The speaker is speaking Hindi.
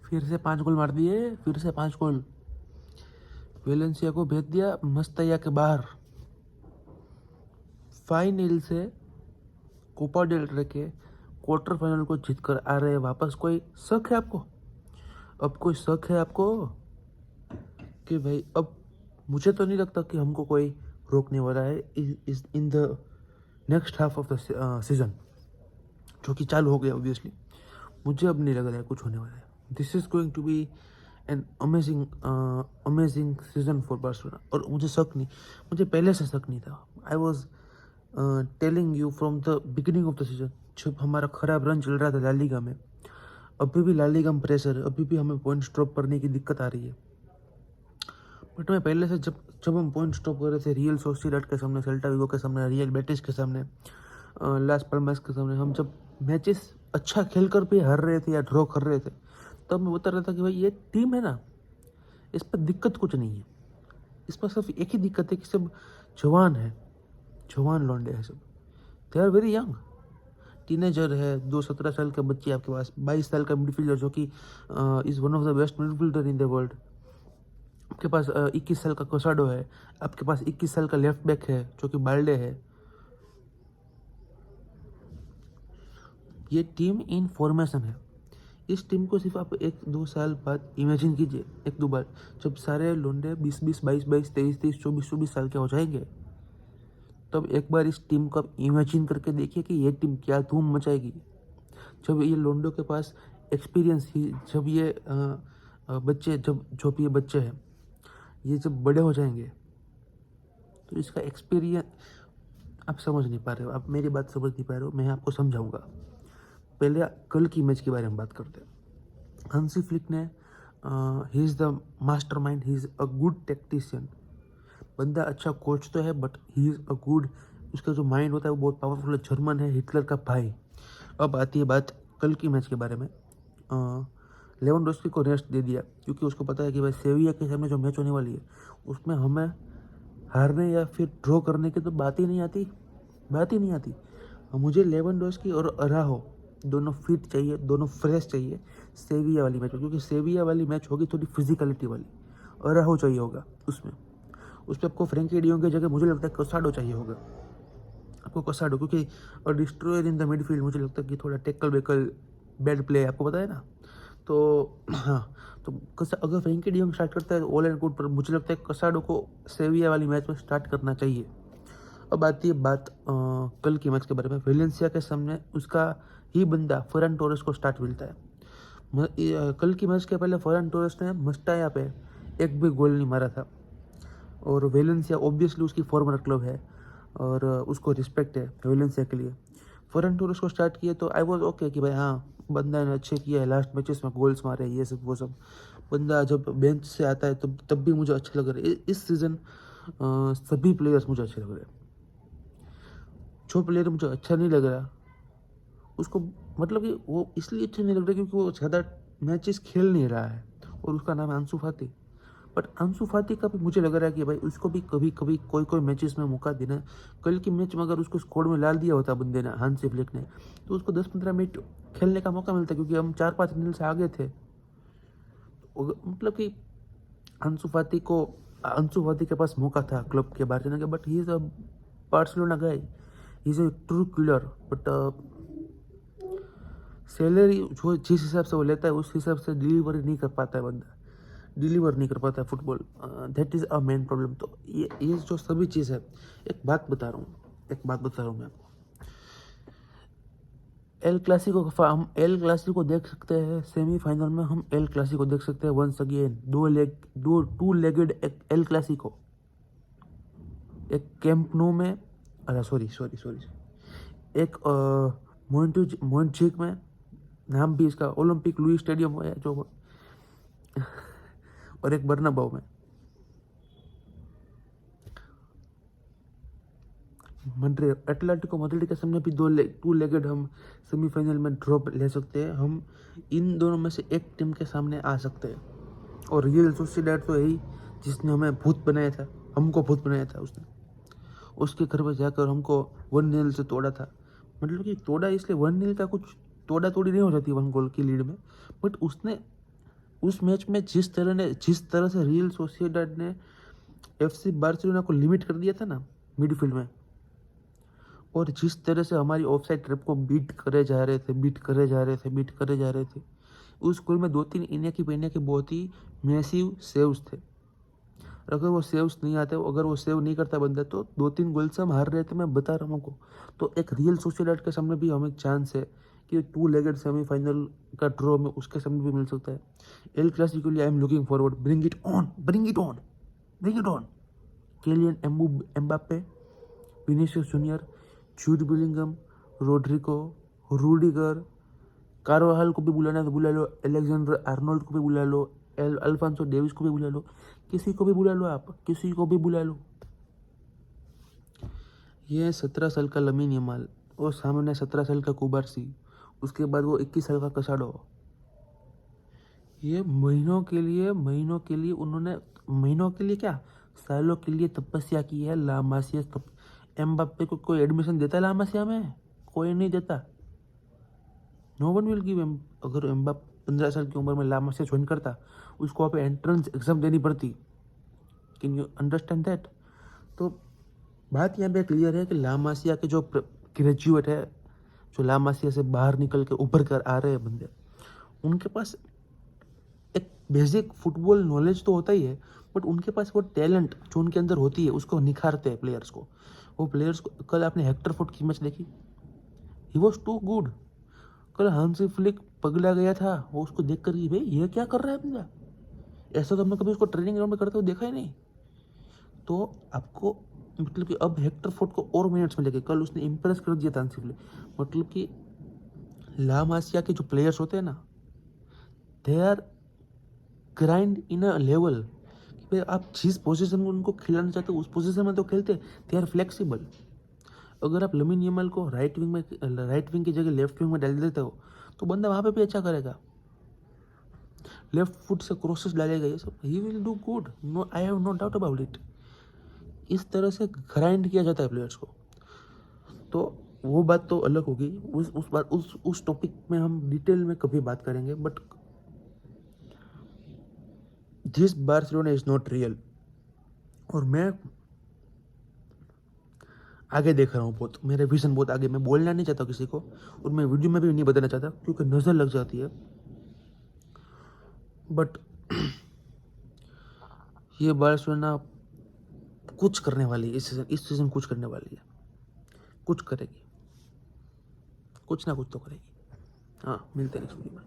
फिर से 5 गोल मार दिए, फिर से 5 गोल। वेलेंसिया को भेज दिया मस्तैया के बाहर। 5-0 से कोपा डेल रे के क्वार्टर फाइनल को जीतकर आ रहे हैं वापस। कोई शक है आपको? अब कोई शक है आपको कि भाई अब मुझे तो नहीं लगता कि हमको कोई रोकने वाला है इस in the next half of the season, जो कि चालू हो गया ऑब्वियसली। मुझे अब नहीं लग रहा है कुछ होने वाला है। This is going to be an amazing season for Barcelona. और मुझे शक नहीं, मुझे पहले से शक नहीं था। I was telling you from the beginning of the season, जब हमारा खराब रन चल रहा था ला लीगा में। अभी भी ला लीगा में प्रेशर है, अभी भी हमें पॉइंट्स ड्रॉप करने की दिक्कत आ रही है। बट मैं पहले से जब हम पॉइंट स्टॉप कर रहे थे रियल सोसिएडाड के सामने, सेल्टा विगो के सामने, रियल बेटिस के सामने, लास पाल्मास के सामने, हम जब मैचेस अच्छा खेल कर भी हार रहे थे या ड्रॉ कर रहे थे, तब मैं बता रहा था कि भाई ये टीम है ना, इस पर दिक्कत कुछ नहीं है। इस पर सिर्फ एक ही दिक्कत है कि सब जवान है, जवान लौंडे हैं सब। They are very young, teenager है, 17 साल के बच्चे आपके पास, 22 साल का मिडफील्डर जो कि is one of the best midfielder in the world. आपके पास 21 साल का कोसाडो है, आपके पास 21 साल का लेफ्ट बैक है जो कि बाल्डे है। ये टीम इन फॉर्मेशन है। इस टीम को सिर्फ आप 1-2 साल बाद इमेजिन कीजिए, 1-2 बार, जब सारे लोंडे 20-20, 22-22, 23-23, 24-24 साल के हो जाएंगे, तब एक बार इस टीम को आप इमेजिन करके देखिए कि ये टीम क्या धूम मचाएगी। जब ये लोंडो के पास एक्सपीरियंस ही, जब ये बच्चे, जब जो भी ये बच्चे हैं, ये जब बड़े हो जाएंगे, तो इसका एक्सपीरियंस आप समझ नहीं पा रहे हो, आप मेरी बात समझ नहीं पा रहे हो, मैं आपको समझाऊंगा। पहले कल की मैच के बारे में बात करते हैं। हांसी फ्लिक ने, he is the mastermind, he is a good tactician. बंदा अच्छा कोच तो है, but he is a good, उसका जो माइंड होता है वो बहुत पावरफुल है। जर्मन है, हिटलर का भाई। अब आती है बात कल की मैच के बारे में। लेवेंडोस्की को रेस्ट दे दिया क्योंकि उसको पता है कि भाई सेविया के सामने जो मैच होने वाली है, उसमें हमें हारने या फिर ड्रॉ करने की तो बात ही नहीं आती, बात ही नहीं आती। मुझे लेवेंडोस्की और अराहो दोनों फिट चाहिए, दोनों फ्रेश चाहिए सेविया वाली मैच में, क्योंकि सेविया वाली मैच होगी थोड़ी फिजिकलिटी वाली। अराहो चाहिए होगा उसमें आपको फ्रेंकी डियोंग की जगह मुझे लगता है कोसाडो चाहिए होगा आपको, कोसाडो, क्योंकि और डिस्ट्रॉयर इन द मिडफील्ड मुझे लगता है कि थोड़ा टेकल वेकल बैड प्ले आपको पता है ना। तो हाँ, तो अगर फ्रेंकी डियोंग स्टार्ट करता है ऑल एंड गुड, पर मुझे लगता है कोसाडो को सेविया वाली मैच में स्टार्ट करना चाहिए। अब आती है बात कल की मैच के बारे में। वेलेंसिया के सामने उसका ही बंदा फरहान टोरेस को स्टार्ट मिलता है। कल की मैच के पहले फरहान टोरेस ने मस्टाया पे एक भी गोल नहीं मारा था, और वेलेंसिया ऑब्वियसली उसकी फॉर्मर क्लब है और उसको रिस्पेक्ट है वेलेंसिया के लिए। फरहान टोरेस को स्टार्ट किया तो आई वॉज ओके कि भाई हाँ, बंदा ने अच्छे किया है, लास्ट मैचेस में गोल्स मारे, ये सब वो सब। बंदा जब बेंच से आता है तब भी मुझे अच्छा लग रहा है। इस सीज़न सभी प्लेयर्स मुझे अच्छे लग रहे हैं। जो प्लेयर मुझे अच्छा नहीं लग रहा उसको, मतलब कि वो इसलिए अच्छा नहीं लग रहा क्योंकि वो ज़्यादा मैचेस खेल नहीं रहा है, और उसका नाम है अंसु फाती। बट अंसु फाती का भी मुझे लग रहा है कि भाई उसको भी कभी कभी कोई मैचेस में मौका देना। कल की मैच में अगर उसको स्क्वाड में डाल दिया होता बंदे ने, हांसी फ्लिक ने, तो उसको 10-15 मिनट खेलने का मौका मिलता, क्योंकि हम 4-5 से आगे थे। मतलब कि अंसु फाती के पास मौका था क्लब के बाहर जाने का, but he is a Barcelona guy, he is a true killer. But salary जो जिस हिसाब से वो लेता है उस हिसाब से डिलीवरी नहीं कर पाता है बंदा, डिलीवर नहीं कर पाता है football. That is a main problem. तो ये जो सभी चीज़ है, एक बात बता रहा हूँ मैं आपको। हम एल क्लासिको देख सकते हैं सेमीफाइनल में, हम एल क्लासिको देख सकते हैं once again. Two legged El Clasico, एक कैंप नो में, अरे सॉरी, एक मोन्ट्रिक में, नाम भी इसका ओलंपिक लुई स्टेडियम है जो, और एक बर्नाबाउ में। एटलेटिको मैड्रिड के सामने भी टू लेगेड हम सेमीफाइनल में ड्रॉप ले सकते हैं। हम इन दोनों में से एक टीम के सामने आ सकते हैं। और रियल सोसिएडाड तो यही जिसने हमें भूत बनाया था, हमको भूत बनाया था उसने, उसके घर पर जाकर हमको 1-0 से तोड़ा था। मतलब कि तोड़ा इसलिए 1-0 का कुछ तोड़ा तोड़ी नहीं हो जाती 1 गोल की लीड में, बट उसने उस मैच में जिस तरह से रियल सोसिएडाड ने FC बार्सिलोना को लिमिट कर दिया था ना मिडफील्ड में, और जिस तरह से हमारी ऑफसाइड ट्रैप को बीट करे जा रहे थे, उस गोल में 2-3 इन्याकी पेन्या के बहुत ही मैसिव सेव्स थे। अगर वो सेव्स नहीं आते, अगर वो सेव नहीं करता बंदा, तो 2-3 गोल से हम हार रहे थे, मैं बता रहा हूँ आपको। तो एक रियल सोसिएडाड के सामने भी हमें चांस है कि 2 लेगेड सेमीफाइनल का ड्रॉ में उसके सामने भी मिल सकता है। एल क्लासिको के लिए I am looking forward, bring it on. Kylian Mbappe, Vinicius Junior, Jude Bellingham, Rodrygo, Rudiger, Carvajal को भी बुलाना तो बुला लो, अलेक्जेंडर आर्नोल्ड को भी बुला लो, अल्फांसो डेविस को भी बुला लो, किसी को भी बुला लो। ये 17 साल का लमीन यमाल और सामने 17 साल का कुबारसी, उसके बाद वो 21 साल का कसाडो। ये महीनों के लिए उन्होंने क्या सालों के लिए तपस्या की है ला मासिया। एम्बाप्पे को कोई एडमिशन देता है ला मासिया में? कोई नहीं देता। No one will give. अगर एम्बाप्पे 15 साल की उम्र में ला मासिया ज्वाइन करता, उसको वहाँ पे एंट्रेंस एग्जाम देनी पड़ती। Can you understand that? तो बात यहाँ पे क्लियर है कि ला मासिया के जो ग्रेजुएट है, जो ला मासिया से बाहर निकल के उभर कर आ रहे हैं बंदे, उनके पास एक बेसिक फुटबॉल नॉलेज तो होता ही है, बट उनके पास वो टैलेंट जो उनके अंदर होती है उसको निखारते हैं प्लेयर्स को। वो प्लेयर्स को, कल आपने हेक्टर फुट की मैच देखी, ही वॉज टू गुड। कल हांसी फ्लिक पगला गया था वो उसको देख कर, भाई ये क्या कर रहा है बंदा, ऐसा तो हमने कभी उसको ट्रेनिंग ग्राउंड में करते हुए देखा ही नहीं। तो आपको मतलब कि अब हेक्टर फोर्ट को और मिनट्स मिलेंगे। कल उसने इम्प्रेस कर दिया था हांसी फ्लिक। मतलब कि ला मासिया के जो प्लेयर्स होते हैं ना, they are grind in a level कि भाई आप जिस पोजीशन में उनको खिलाना चाहते हो उस पोजीशन में तो खेलते, दे आर फ्लेक्सिबल। अगर आप लमीन यमाल को राइट विंग की जगह लेफ्ट विंग में डाल देते हो तो बंदा वहाँ पे भी अच्छा करेगा, लेफ्ट फुट से क्रॉसेस डालेगा, ये सब he will do good, no I have no doubt about it. इस तरह से ग्राइंड किया जाता है प्लेयर्स को। तो वो बात तो अलग होगी, उस टॉपिक में हम डिटेल में कभी बात करेंगे। But this Barcelona is not real. और मैं आगे देख रहा हूँ बहुत, मेरे विजन बहुत आगे, मैं बोलना नहीं चाहता किसी को, और मैं वीडियो में भी नहीं बताना चाहता क्योंकि नज़र लग जाती है। बट ये बार्सिलोना कुछ करने वाली है इस सीजन कुछ करने वाली है, कुछ करेगी, कुछ ना कुछ तो करेगी। हाँ, मिलते हैं नेक्स्ट वीडियो में।